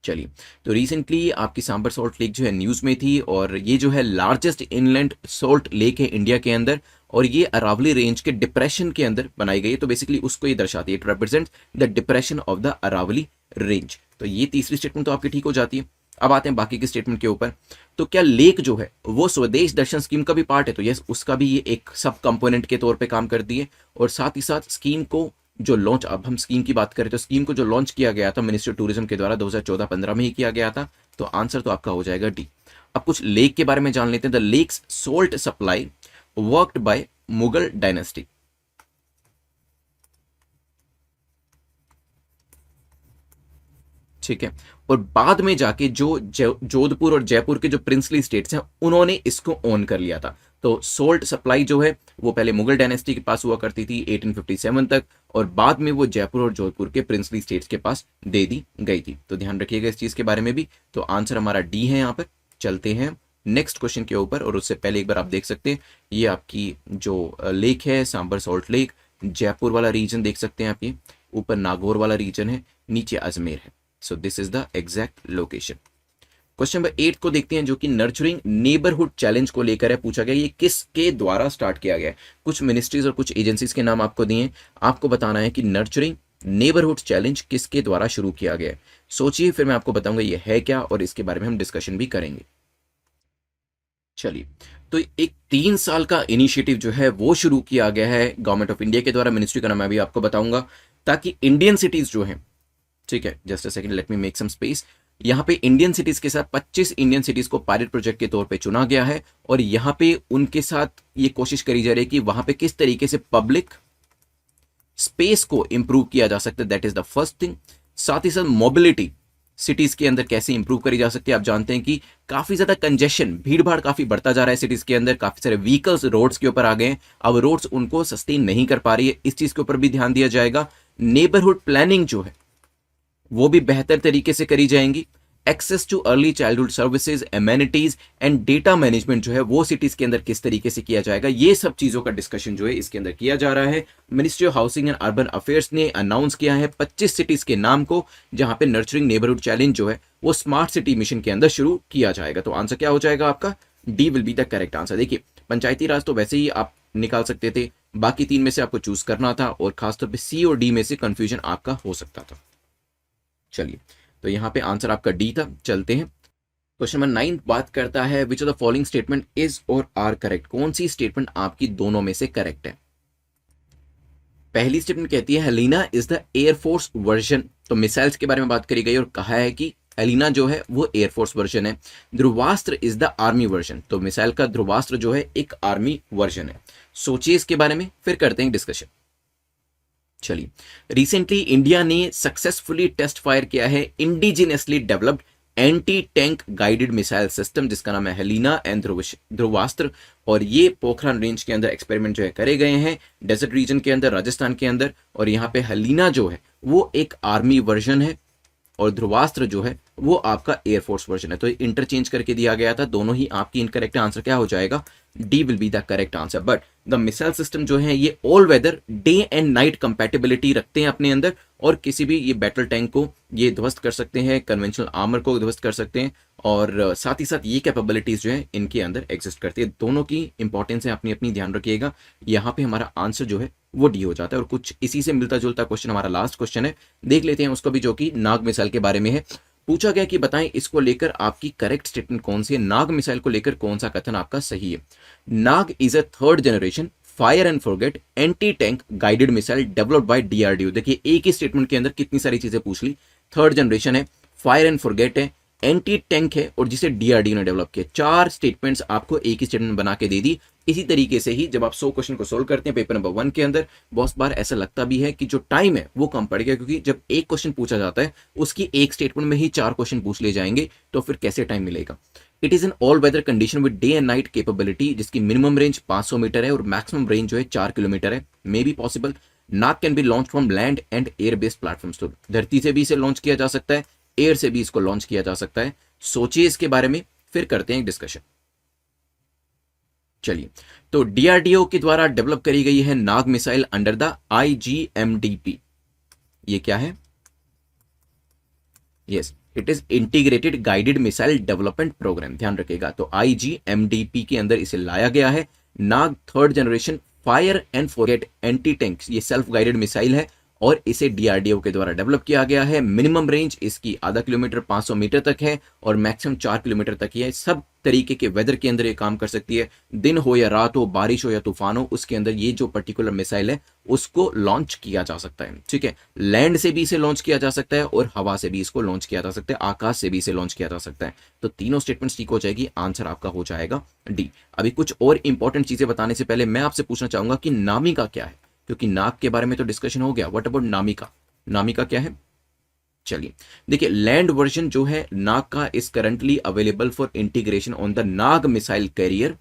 चलिए, तो रिसेंटली आपकी सांबर सॉल्ट लेक जो है न्यूज़ में थी, और ये जो है लार्जेस्ट इनलैंड सॉल्ट लेक है इंडिया के अंदर, और ये अरावली रेंज के डिप्रेशन के अंदर बनाई गई है। तो बेसिकली उसको ये दर्शाती है, it represents the depression of the Aravalli range. तो ये तीसरी स्टेटमेंट तो आपकी ठीक हो जाती है। अब आते हैं बाकी के स्टेटमेंट के ऊपर। तो क्या लेक जो है वो स्वदेश दर्शन स्कीम का भी पार्ट है? तो यस, उसका भी ये एक सब कंपोनेंट के तौर पे काम करती है। और साथ ही साथ स्कीम को जो लॉन्च, अब हम स्कीम की बात करें तो स्कीम को जो लॉन्च किया गया था मिनिस्ट्री ऑफ टूरिज्म के द्वारा 2014-15 में ही किया गया था। तो आंसर तो आपका हो जाएगा डी। अब कुछ लेक के बारे में जान लेते हैं। The lakes salt supply worked by Mughal dynasty. ठीक है, और बाद में जाके जो जोधपुर और जयपुर के जो प्रिंसली स्टेट्स हैं उन्होंने इसको ओन कर लिया था। तो सोल्ट सप्लाई जो है वो पहले मुगल डायनेस्टी के पास हुआ करती थी 1857 तक, और बाद में वो जयपुर और जोधपुर के प्रिंसली स्टेट्स के पास दे दी गई थी। तो ध्यान रखिएगा इस चीज के बारे में भी। तो आंसर हमारा डी है यहाँ पर। चलते हैं नेक्स्ट क्वेश्चन के ऊपर, और उससे पहले एक बार आप देख सकते हैं ये आपकी जो लेक है सांबर सॉल्ट लेक, जयपुर वाला रीजन देख सकते हैं आप, ये ऊपर नागौर वाला रीजन है, नीचे अजमेर है। So this is the exact location. Question number 8 को देखते हैं, जो कि नर्चरिंग नेबरहुड चैलेंज को लेकर है। पूछा गया ये किसके द्वारा स्टार्ट किया गया है। कुछ मिनिस्ट्रीज और कुछ एजेंसीज के नाम आपको दिए, आपको बताना है कि नर्चरिंग नेबरहुड चैलेंज किसके द्वारा शुरू किया गया है। सोचिए, फिर मैं आपको बताऊंगा ये है क्या, और इसके बारे में हम डिस्कशन भी करेंगे। चलिए, तो एक 3 साल का इनिशिएटिव जो है वो शुरू किया गया है गवर्नमेंट ऑफ इंडिया के द्वारा। मिनिस्ट्री का नाम मैं भी आपको बताऊंगा, ताकि इंडियन सिटीज जो है, ठीक है, just a second, let me make some space. यहाँ पे इंडियन सिटीज के साथ 25 इंडियन सिटीज को पायलट प्रोजेक्ट के तौर पे चुना गया है, और यहाँ पे उनके साथ ये कोशिश करी जा रही है कि वहां पे किस तरीके से पब्लिक स्पेस को इंप्रूव किया जा सकता है। That is the first thing. साथ ही साथ मोबिलिटी सिटीज के अंदर कैसे इंप्रूव करी जा सकती है। आप जानते हैं कि काफी ज्यादा कंजेशन, भीड़ भाड़ काफी बढ़ता जा रहा है सिटीज के अंदर, काफी सारे व्हीकल्स रोड्स के ऊपर आ गए हैं, अब रोड्स उनको सस्टेन नहीं कर पा रही है। इस चीज के ऊपर भी ध्यान दिया जाएगा। नेबरहुड प्लानिंग जो है वो भी बेहतर तरीके से करी जाएंगी। Access to early childhood services, amenities and data management जो है वो सिटीज के अंदर किस तरीके से किया जाएगा, ये सब चीजों का डिस्कशन जो है इसके अंदर किया जा रहा है। Ministry of housing and urban affairs ने अनाउंस किया है 25 सिटीज के नाम को, जहां पे नर्चरिंग नेबरहुड चैलेंज जो है वो स्मार्ट सिटी मिशन के अंदर शुरू किया जाएगा। तो आंसर क्या हो जाएगा आपका? D will be the correct answer. देखिए, पंचायती राज तो वैसे ही आप निकाल सकते थे, बाकी 3 में से आपको चूज करना था, और खासतौर पर सी और डी में से कंफ्यूजन आपका हो सकता था। चलिए, तो यहां पे आंसर आपका डी था। चलते हैं क्वेश्चन नंबर 9 बात करता है which of the following statement is और आर करेक्ट। कौन सी स्टेटमेंट आपकी दोनों में से करेक्ट है? पहली स्टेटमेंट कहती है Helina is the air force version. तो मिसाइल्स के बारे में बात करी गई और कहा है कि हेलिना जो है वो एयरफोर्स वर्जन है। Dhruvastra is the army version. तो मिसाइल का ध्रुवास्त्र जो है एक आर्मी वर्जन है। सोचिए इसके बारे में, फिर करते हैं डिस्कशन। चलिए, रिसेंटली इंडिया ने सक्सेसफुली टेस्ट फायर किया है indigenously developed anti tank guided missile system, जिसका नाम है हेलिना एंड ध्रुवास्त्र। और ये पोखरान रेंज के अंदर एक्सपेरिमेंट जो है करे गए हैं, डेजर्ट रीजन के अंदर, राजस्थान के अंदर। और यहाँ पे हेलिना जो है वो एक आर्मी वर्जन है, और ध्रुवास्त्र जो है वो आपका एयरफोर्स वर्जन है। तो इंटरचेंज करके दिया गया था, दोनों ही आपकी इनकरेक्ट आंसर क्या हो जाएगा? D will be the correct answer. But the missile system जो है ये all weather day and night compatibility रखते हैं अपने अंदर, और किसी भी ये बैटल टैंक को ये ध्वस्त कर सकते हैं, कन्वेंशनल आर्मर को ध्वस्त कर सकते हैं, और साथ ही साथ ये कैपेबिलिटीज जो है इनके अंदर एग्जिस्ट करती है। दोनों की इंपॉर्टेंस है, अपनी अपनी ध्यान रखिएगा। यहाँ पे हमारा आंसर जो है वो डी हो जाता है। और कुछ इसी से मिलता जुलता क्वेश्चन हमारा लास्ट क्वेश्चन है, देख लेते हैं उसको भी, जो कि नाग मिसाइल के बारे में है। पूछा गया कि बताएं इसको लेकर आपकी करेक्ट स्टेटमेंट कौन सी है, नाग मिसाइल को लेकर कौन सा कथन आपका सही है। Nag is a 3rd generation fire and forget anti tank guided missile developed by DRDO. देखिए, एक ही स्टेटमेंट के अंदर कितनी सारी चीजें पूछ ली। 3rd जनरेशन है, फायर एंड फॉरगेट है, एंटी टैंक है, और जिसे डीआरडीओ ने डेवलप किया। 4 स्टेटमेंट्स आपको एक ही स्टेटमेंट बना के दे दी। इसी तरीके से ही जब आप 100 क्वेश्चन को सोल्व करते हैं पेपर नंबर 1 के अंदर, बहुत बार ऐसा लगता भी है कि जो टाइम है वो कम पड़ गया, क्योंकि जब एक क्वेश्चन पूछा जाता है उसकी एक स्टेटमेंट में ही 4 क्वेश्चन पूछ लिए जाएंगे, तो फिर कैसे टाइम मिलेगा। It is an all weather condition with day and night capability, जिसकी मिनिमम रेंज 500 मीटर है और मैक्सिमम रेंज जो है 4 किलोमीटर है। May be possible Nag can be launch from land and air based platforms, तो धरती से भी इसे लॉन्च किया जा सकता है, एयर से भी इसको लॉन्च किया जा सकता है। सोचिए इसके बारे में, फिर करते हैं एक डिस्कशन। चलिए, तो डीआरडीओ के द्वारा डेवलप करी गई है Nag missile under the IGMDP. ये क्या है? Yes, it is integrated guided missile development programme, ध्यान रखिएगा। तो आईजीएमडीपी के अंदर इसे लाया गया है। Nag third generation fire and forget anti tank, ये सेल्फ गाइडेड मिसाइल है और इसे डीआरडीओ के द्वारा डेवलप किया गया है। मिनिमम रेंज इसकी आधा किलोमीटर 500 मीटर तक है और मैक्सिमम 4 किलोमीटर तक ही है। सब तरीके के वेदर के अंदर ये काम कर सकती है, दिन हो या रात हो, बारिश हो या तूफान हो, उसके अंदर ये जो पर्टिकुलर मिसाइल है उसको लॉन्च किया जा सकता है। ठीक है, लैंड से भी इसे लॉन्च किया जा सकता है और हवा से भी इसको लॉन्च किया जा सकता है, आकाश से भी इसे लॉन्च किया जा सकता है। तो तीनों स्टेटमेंट्स ठीक हो जाएगी, आंसर आपका हो जाएगा डी। अभी कुछ और इंपॉर्टेंट चीजें बताने से पहले मैं आपसे पूछना चाहूंगा कि नामिका क्या है, क्योंकि नाग के बारे में तो डिस्कशन हो गया, व्हाट अबाउट नामिका? नामिका क्या है? चलिए देखिए, लैंड वर्जन जो है नाग का is currently available for integration on the Nag missile carrier,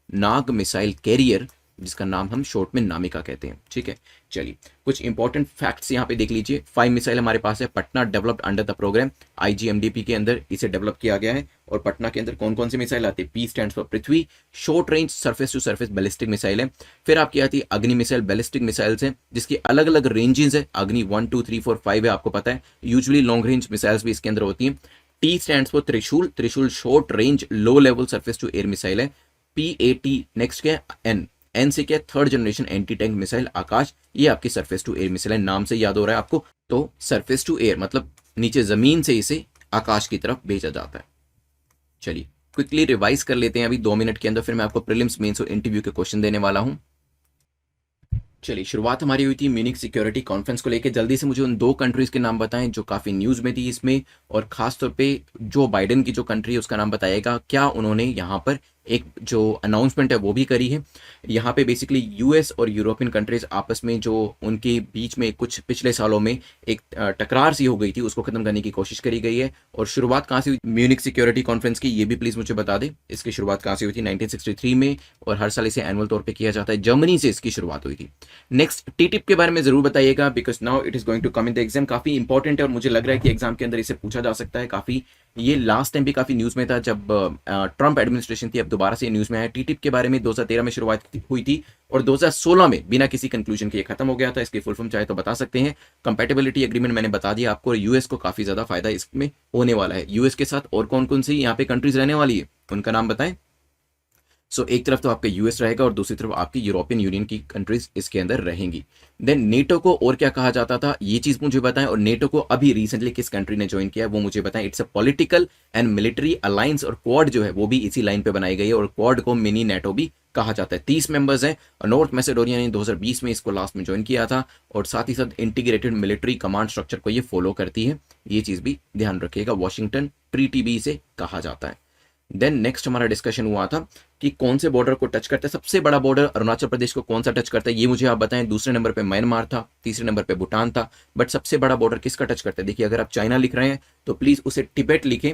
Nag missile carrier, जिसका नाम हम शॉर्ट में नामिका कहते हैं। ठीक है, चलिए कुछ इंपॉर्टेंट फैक्ट्स यहाँ पे देख लीजिए। 5 मिसाइल हमारे पास है, Patna developed under the programme IGMDP के अंदर इसे डेवलप किया गया है। और पटना के अंदर कौन कौन सी मिसाइल आती है? P stands for Prithvi, short range surface to surface ballistic missile है। फिर आपकी आती है अग्नि मिसाइल, बैलिस्टिक मिसाइल्स हैं जिसकी अलग अलग रेंजेस है, अग्नि 1 2 3 4 5 है, आपको पता है। यूजुअली लॉन्ग रेंज मिसाइल्स भी इसके अंदर होती हैं। T stands for Trishul, Trishul short range low level surface to air missile है। PAT नेक्स्ट क्या है? एन से क्या? Third generation anti tank missile Akash, ये आपकी सरफेस टू एयर मिसाइल है, नाम से याद हो रहा है आपको। तो सरफेस टू एयर मतलब नीचे जमीन से इसे आकाश की तरफ भेजा जाता है। चलिए क्विकली रिवाइज कर लेते हैं अभी 2 मिनट के अंदर, फिर मैं आपको प्रीलिम्स, मेंस और इंटरव्यू के क्वेश्चन देने वाला हूं। चलिए, शुरुआत हमारी हुई थी म्यूनिख सिक्योरिटी कॉन्फ्रेंस को लेकर। जल्दी से मुझे उन 2 कंट्रीज के नाम बताएं जो काफी न्यूज में थी इसमें, और खास तौर पे जो बाइडेन की जो कंट्री है उसका नाम बताइएगा। क्या उन्होंने यहाँ पर एक जो अनाउंसमेंट है वो भी करी है? यहाँ पे बेसिकली यूएस और यूरोपियन कंट्रीज आपस में जो उनके बीच में कुछ पिछले सालों में एक टकरार सी हो गई थी, उसको खत्म करने की कोशिश करी गई है। और शुरुआत कहाँ से हुई म्यूनिख सिक्योरिटी कॉन्फ्रेंस की, ये भी प्लीज मुझे बता दें। इसकी शुरुआत कहाँ से हुई थी? 1963 में, और हर साल इसे एनुअल तौर पर किया जाता है। जर्मनी से इसकी शुरुआत हुई थी। नेक्स्ट, टीटिप के बारे में जरूर बताइएगा, because now it is going to come in the exam. काफी इंपॉर्टेंट है और मुझे लग रहा है कि एग्जाम के अंदर इसे पूछा जा सकता है काफी। ये लास्ट टाइम भी काफी न्यूज में था जब ट्रंप एडमिनिस्ट्रेशन थी, अब दोबारा से न्यूज में आया। टीटिप के बारे में 2013 में शुरुआत हुई थी और 2016 में बिना किसी कंक्लूजन के खत्म हो गया था। इसकी फुल फॉर्म चाहे तो बता सकते हैं। कंपैटिबिलिटी एग्रीमेंट मैंने बता दिया आपको, यूएस को काफी ज्यादा फायदा इसमें होने वाला है। यूएस के साथ और कौन कौन सी यहाँ पे कंट्रीज रहने वाली है, उनका नाम बताएं। सो एक तरफ तो आपका यूएस रहेगा और दूसरी तरफ आपकी यूरोपियन यूनियन की कंट्रीज इसके अंदर रहेंगी। देन नेटो को और क्या कहा जाता था, ये चीज मुझे बताएं। और नेटो को अभी रिसेंटली किस कंट्री ने ज्वाइन किया है वो मुझे बताएं। It's a political and military alliance, और क्वाड जो है वो भी इसी लाइन पे बनाई गई है, और क्वाड को मिनी नेटो भी कहा जाता है। 30 मेंबर्स हैं। नॉर्थ मैसेडोनिया ने 2020 में इसको लास्ट में ज्वाइन किया था, और साथ ही साथ इंटीग्रेटेड मिलिट्री कमांड स्ट्रक्चर को ये फॉलो करती है। ये चीज भी ध्यान रखिएगा, वॉशिंगटन ट्रीटी भी इसे कहा जाता है। देन नेक्स्ट हमारा डिस्कशन हुआ था कि कौन से बॉर्डर को टच करता है। सबसे बड़ा बॉर्डर अरुणाचल प्रदेश को कौन सा टच करता है ये मुझे आप बताएं। दूसरे नंबर पे म्यांमार था, तीसरे नंबर पे भूटान था, बट सबसे बड़ा बॉर्डर किसका टच करता है? देखिए, अगर आप चाइना लिख रहे हैं तो प्लीज उसे टिबेट लिखें,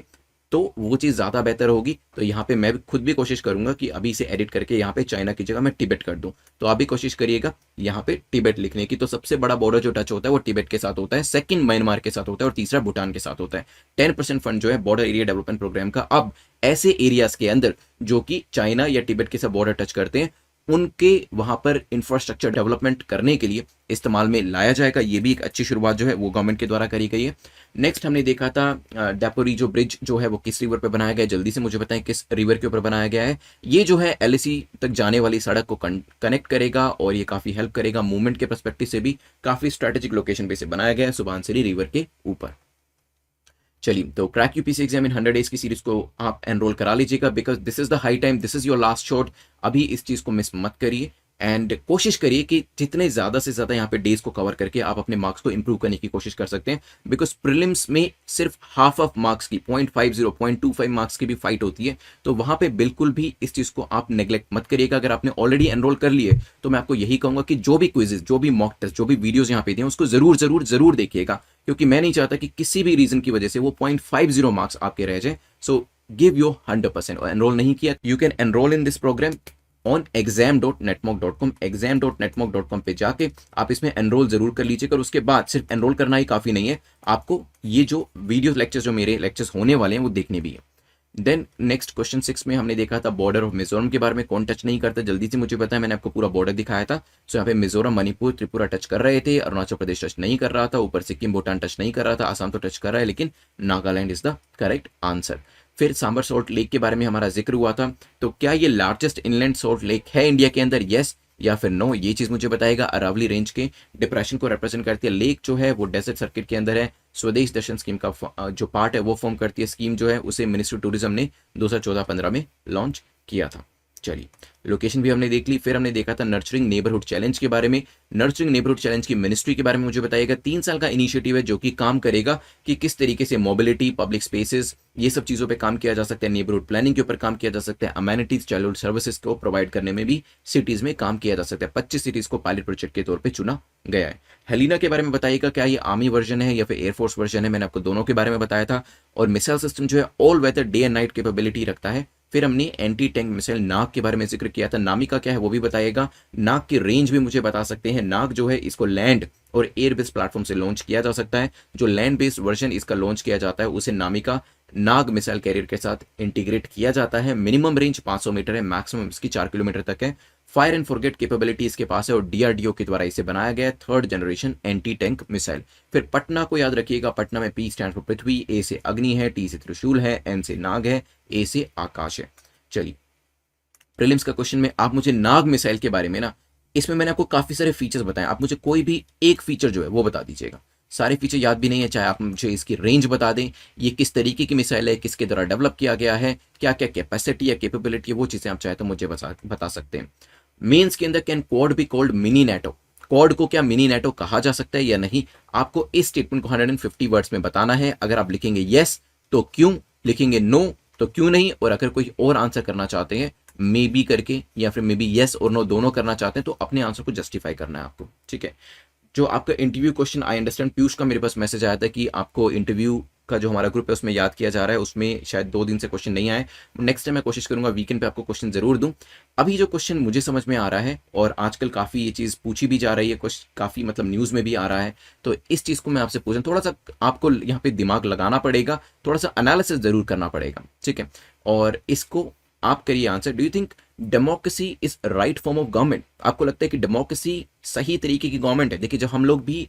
तो वो चीज़ ज़्यादा बेहतर होगी। तो यहाँ पे मैं खुद भी कोशिश करूंगा कि अभी इसे एडिट करके यहाँ पे चाइना की जगह मैं टिबेट कर दूं, तो आप भी कोशिश करिएगा यहाँ पे टिबेट लिखने की। तो सबसे बड़ा बॉर्डर जो टच होता है वो टिबेट के साथ होता है, सेकंड म्यांमार के साथ होता है और तीसरा भूटान के साथ होता है। 10% फंड जो है बॉर्डर एरिया डेवलपमेंट प्रोग्राम का अब ऐसे एरियाज के अंदर जो कि चाइना या टिबेट के साथ बॉर्डर टच करते हैं उनके वहां पर इंफ्रास्ट्रक्चर डेवलपमेंट करने के लिए इस्तेमाल में लाया जाएगा। ये भी एक अच्छी शुरुआत जो है वो गवर्नमेंट के द्वारा करी गई है। नेक्स्ट हमने देखा था दापोरी जो ब्रिज जो है वो किस रिवर पे बनाया गया है, जल्दी से मुझे बताएं किस रिवर के ऊपर बनाया गया है। ये जो है LAC तक जाने वाली सड़क को कनेक्ट करेगा और ये काफी हेल्प करेगा मूवमेंट के पर्सपेक्टिव से भी। काफी स्ट्रेटेजिक लोकेशन पे से बनाया गया है, सुबनसिरी रिवर के ऊपर। चलिए, तो crack UPSC exam in 100 days की सीरीज को आप एनरोल करा लीजिएगा, because this is the high time, this is your last shot. अभी इस चीज को मिस मत करिए एंड कोशिश करिए कि जितने ज्यादा से ज्यादा यहाँ पे डेज को कवर करके आप अपने मार्क्स को इंप्रूव करने की कोशिश कर सकते हैं। बिकॉज प्रीलिम्स में सिर्फ हाफ ऑफ मार्क्स की 0.50 0.25 मार्क्स की भी फाइट होती है, तो वहां पे बिल्कुल भी इस चीज को आप नेग्लेक्ट मत करिएगा। अगर आपने ऑलरेडी एनरोल कर लिए तो मैं आपको यही कहूंगा कि जो भी क्विजेज, जो भी मॉक टेस्ट, जो भी वीडियोज यहाँ पे दिए उसको जरूर जरूर जरूर देखिएगा, क्योंकि मैं नहीं चाहता कि किसी भी रीजन की वजह से वो 0.50 मार्क्स आपके रह जाए। So give your 100%। और एनरोल नहीं किया, you can enrol in this programme on exam.netmock.com। exam.netmock.com पे जाके आप इसमें एनरोल जरूर कर लीजिएगा, और उसके बाद सिर्फ एनरोल करना ही काफ़ी नहीं है, आपको ये जो वीडियो लेक्चर्स, जो मेरे लेक्चर्स होने वाले हैं, वो देखने भी है। देन नेक्स्ट क्वेश्चन 6 में हमने देखा था बॉर्डर ऑफ मिजोरम के बारे में, कौन टच नहीं करता, जल्दी से मुझे पता है, मैंने आपको पूरा बॉर्डर दिखाया था। सो यहाँ पे मिजोरम, मणिपुर, त्रिपुरा टच कर रहे थे, अरुणाचल प्रदेश टच नहीं कर रहा था, ऊपर सिक्किम, भूटान टच नहीं कर रहा था, आसाम तो टच कर रहा है, लेकिन Nagaland is the correct answer. फिर सांबर सॉल्ट लेक के बारे में हमारा जिक्र हुआ था, तो क्या ये लार्जेस्ट इनलैंड सॉल्ट लेक है इंडिया के अंदर, यस या फिर नो, ये चीज मुझे बताएगा। अरावली रेंज के डिप्रेशन को रिप्रेजेंट करती है, लेक जो है वो डेजर्ट सर्किट के अंदर है, स्वदेश दर्शन स्कीम का जो पार्ट है वो फॉर्म करती है। स्कीम जो है उसे मिनिस्ट्री टूरिज्म ने 2014-15 में लॉन्च किया था। चलिए, लोकेशन भी हमने देख ली। फिर हमने देखा था नर्चरिंग नेबरहुड चैलेंज के बारे में। नर्चरिंग नेबरहुड चैलेंज की मिनिस्ट्री के बारे में मुझे बताइएगा। 3 साल का इनिशिएटिव है जो कि काम करेगा कि किस तरीके से मोबिलिटी, पब्लिक स्पेसेस, ये सब चीज़ों पे काम किया जा सकता है, नेबरहुड प्लानिंग के ऊपर काम किया जा सकता है, अमेनिटीज, चाइल्डहुड सर्विसेज को प्रोवाइड करने में भी सिटीज़ में काम किया जा सकता है। 25 सिटीज़ को पायलट प्रोजेक्ट के तौर पर चुना गया है। हेलिना के बारे में बताइएगा, क्या ये आर्मी वर्जन है या फिर एयरफोर्स वर्जन है, मैंने आपको दोनों के बारे में बताया था। और मिसाइल सिस्टम जो है all weather day and night capability रखता है। फिर हमने एंटी टैंक मिसाइल नाग के बारे में जिक्र किया था, नामिका क्या है वो भी बताएगा। नाग की रेंज भी मुझे बता सकते हैं। नाग जो है इसको लैंड और एयर बेस्ड प्लेटफॉर्म से लॉन्च किया जा सकता है। जो लैंड बेस्ड वर्जन इसका लॉन्च किया जाता है उसे नामिका नाग मिसाइल कैरियर के साथ इंटीग्रेट किया जाता है। मिनिमम रेंज 500 मीटर है, मैक्सिमम इसकी 4 किलोमीटर तक है। फायर एंड फॉरगेट कैपेबिलिटी इसके पास है और डीआरडीओ के द्वारा इसे बनाया गया है 3rd generation anti tank missile. फिर पटना को याद रखिएगा, पटना में पी स्टैंड फॉर पृथ्वी, ए से अग्नि है, टी से त्रिशूल है, एन से नाग है, ए से आकाश है। चलिए, प्रीलिम्स का क्वेश्चन में आप मुझे नाग मिसाइल के बारे में ना, इसमें मैंने आपको काफी सारे फीचर्स बताए, आप मुझे कोई भी एक फीचर जो है वो बता दीजिएगा। सारे फीचर याद भी नहीं है, चाहे आप मुझे इसकी रेंज बता दें, ये किस तरीके की मिसाइल है, किसके द्वारा डेवलप किया गया है, क्या क्या कैपेसिटी या कैपेबिलिटी है, वो चीजें आप चाहे तो मुझे बता सकते हैं। मेंस के अंदर can quad be called mini NATO, quad को क्या मिनी नेटो कहा जा सकता है या नहीं, आपको इस स्टेटमेंट को 150 वर्ड्स में बताना है। अगर आप लिखेंगे यस तो क्यों, लिखेंगे नो तो क्यों नहीं, और अगर कोई और आंसर करना चाहते हैं मे बी करके या फिर मे बी यस और नो दोनों करना चाहते हैं, तो अपने आंसर को जस्टिफाई करना है आपको, ठीक है। जो आपका interview question, I understand Piyush का मेरे पास मैसेज आया था कि आपको इंटरव्यू का जो हमारा ग्रुप है उसमें याद किया जा रहा है, उसमें शायद 2 दिन से क्वेश्चन नहीं आए। नेक्स्ट टाइम मैं कोशिश करूंगा वीकेंड पे आपको क्वेश्चन जरूर दूं। अभी जो क्वेश्चन मुझे समझ में आ रहा है, और आजकल काफ़ी ये चीज़ पूछी भी जा रही है, कुछ काफ़ी मतलब न्यूज़ में भी आ रहा है, तो इस चीज़ को मैं आपसे पूछूं, थोड़ा सा आपको यहाँ पे दिमाग लगाना पड़ेगा, थोड़ा सा एनालिसिस जरूर करना पड़ेगा, ठीक है। और इसको आप करिए answer, do you think democracy is right form of government, आपको लगता है कि डेमोक्रेसी सही तरीके की गवर्नमेंट है। देखिए, जब हम लोग भी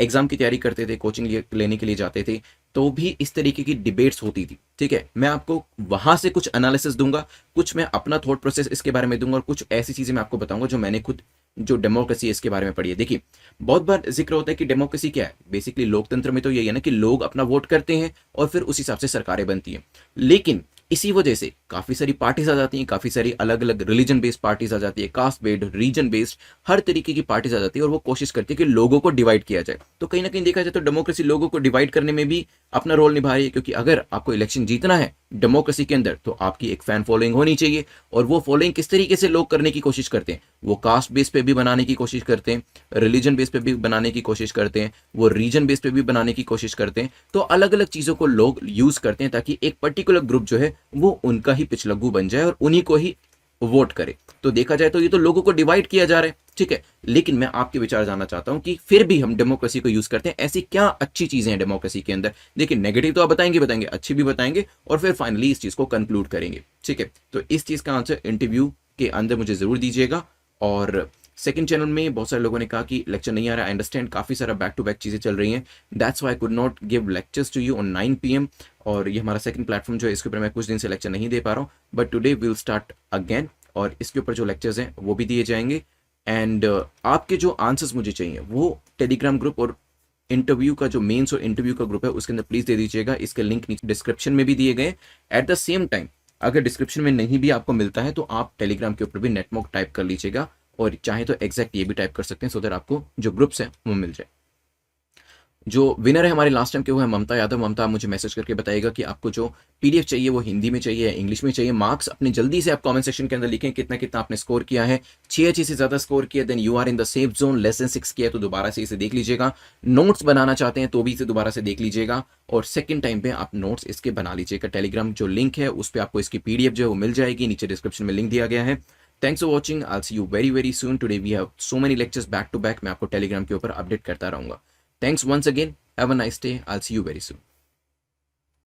एग्जाम की तैयारी करते थे, कोचिंग लेने के लिए जाते थे, तो भी इस तरीके की डिबेट्स होती थी, ठीक है। मैं आपको वहां से कुछ एनालिसिस दूंगा, कुछ मैं अपना थॉट प्रोसेस इसके बारे में दूंगा, और कुछ ऐसी चीजें मैं आपको बताऊंगा जो मैंने खुद जो डेमोक्रेसी है इसके बारे में पढ़ी है। देखिए, बहुत बार जिक्र होता है कि डेमोक्रेसी क्या है, बेसिकली लोकतंत्र में तो यही है ना कि लोग अपना वोट करते हैं और फिर उस हिसाब से सरकारें बनती हैं। लेकिन इसी वजह से काफी सारी पार्टीज आ जाती हैं, काफी सारी अलग अलग रिलीजन बेस्ड पार्टीज आ जाती है, कास्ट बेस्ड, रीजन बेस्ड, हर तरीके की पार्टीज आ जाती है, और वो कोशिश करती है कि लोगों को डिवाइड किया जाए। तो कहीं ना कहीं देखा जाए तो डेमोक्रेसी लोगों को डिवाइड करने में भी अपना रोल निभा रही है, क्योंकि अगर आपको इलेक्शन जीतना है डेमोक्रेसी के अंदर, तो आपकी एक फैन फॉलोइंग होनी चाहिए। और वो फॉलोइंग किस तरीके से लोग करने की कोशिश करते हैं, वो कास्ट बेस पे भी बनाने की कोशिश करते हैं, रिलीजन बेस पे भी बनाने की कोशिश करते हैं, वो रीजन बेस पे भी बनाने की कोशिश करते हैं। तो अलग अलग चीजों को लोग यूज करते हैं ताकि एक पर्टिकुलर ग्रुप जो है वो उनका ही पिछलग्गू बन जाए और उन्हीं को ही वोट करे। तो देखा जाए तो ये तो लोगों को डिवाइड किया जा रहा है, ठीक है। लेकिन मैं आपके विचार जानना चाहता हूं कि फिर भी हम डेमोक्रेसी को यूज करते हैं, ऐसी क्या अच्छी चीजें हैं डेमोक्रेसी के अंदर। देखिए, नेगेटिव तो आप बताएंगे, अच्छी भी बताएंगे, और फिर फाइनली इस चीज को कंक्लूड करेंगे, ठीक है। तो इस चीज का आंसर इंटरव्यू के अंदर मुझे जरूर दीजिएगा। और सेकंड चैनल में बहुत सारे लोगों ने कहा कि लेक्चर नहीं आ रहा है, आई अंडरस्टैंड, काफी सारा बैक टू बैक चीजें चल रही हैं, that's why I could not give lectures to you on 9 PM। और ये हमारा सेकंड प्लेटफॉर्म जो है, इसके ऊपर मैं कुछ दिन से लेक्चर नहीं दे पा रहा हूँ, but today will start again, और इसके ऊपर जो लेक्चर्स हैं वो भी दिए जाएंगे। एंड आपके जो आंसर्स मुझे चाहिए वो टेलीग्राम ग्रुप और इंटरव्यू का जो मेंस और इंटरव्यू का ग्रुप है उसके अंदर प्लीज दे दीजिएगा। इसके लिंक नीचे डिस्क्रिप्शन में भी दिए गए। एट द सेम टाइम, अगर डिस्क्रिप्शन में नहीं भी आपको मिलता है तो आप टेलीग्राम के ऊपर भी नेटमॉक टाइप कर लीजिएगा, और चाहे तो एग्जैक्ट ये भी टाइप कर सकते हैं, सो दैट आपको जो ग्रुप्स हैं वो मिल जाए। जो विनर है हमारे लास्ट टाइम के वो है ममता यादव। ममता, आप मुझे मैसेज करके बताइएगा कि आपको जो पीडीएफ चाहिए वो हिंदी में चाहिए या इंग्लिश में चाहिए। मार्क्स अपने जल्दी से आप कमेंट सेक्शन के अंदर लिखें कितना कितना आपने स्कोर किया है। 6 से ज़्यादा स्कोर किया then you are in the safe zone, less than 6 किया तो दोबारा से इसे देख लीजिएगा। नोट्स बनाना चाहते हैं तो भी इसे दोबारा से देख लीजिएगा, और सेकंड टाइम पे आप नोट्स इसके बना लीजिएगा। टेलीग्राम जो लिंक है उस पर आपको इसकी पीडीएफ जो है वो मिल जाएगी, नीचे डिस्क्रिप्शन में लिंक दिया गया है। Thanks for watching, I see you very very soon. Today we have so many lectures back to back, मैं आपको टेलीग्राम के ऊपर अपडेट करता रहूँगा। Thanks once again, have a nice day, I see you very soon.